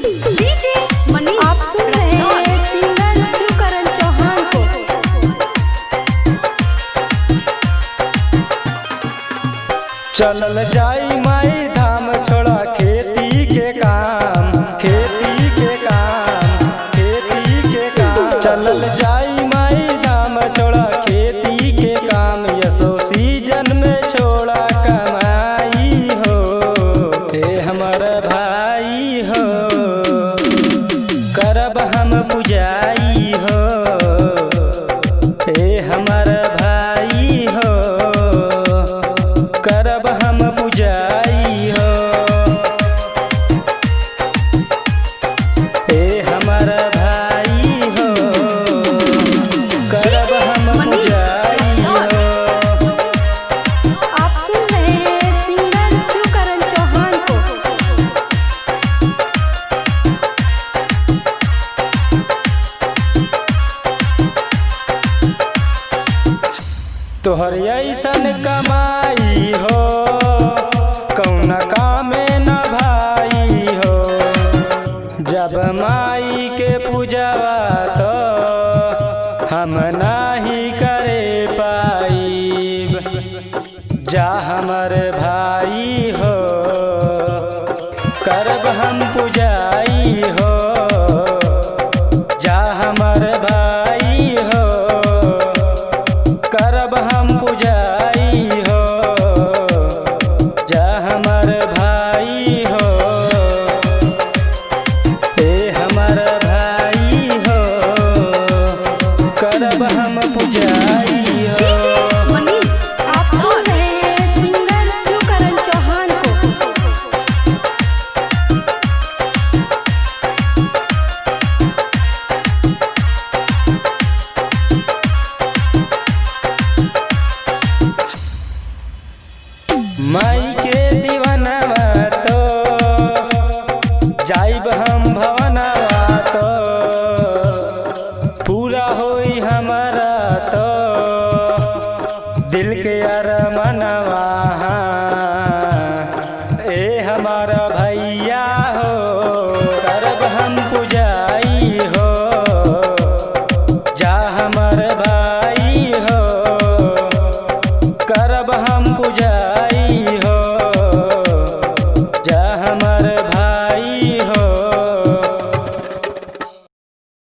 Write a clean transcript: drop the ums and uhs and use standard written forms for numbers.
DJ Manish आप सुन रहे हैं सिंगर शिवकरण चौहान को। चलल जाई माई धाम छोड़ा खेती के काम, खेती के काम, खेती के काम। चलल जाई माई धाम छोड़ा खेती के काम, यसो सीजन में छोड़ा कमाई हो। हे हमर भाई हो, करब हम पुजाई हो। हे हमर भाई हो, करब हम पुजाई हो। हे हमर भाई हो, करब हम पुजाई हो। आप सुन रहे हैं सिंगर शिवकरण चौहान को। तोहर ऐसन कमाई हो, कौन कामे न भाई हो। जब माई के पूजवा तो हम नाही करे पाईब। जा हमर भाई हो, करब हम पुजाई हो। जा हमर भाई हो, करब हम पुजाई हो। जा हमर भाई हो, हे हमर भाई हो, करब हम पुजाई हो। डीजे मनीष आप सुन रहे हैं सिंगर शिवकरण चौहान को। माई के दीवानवा तो जाइब हम भवनवा तो पूरा होई हमारा तो दिल के अरमनवा।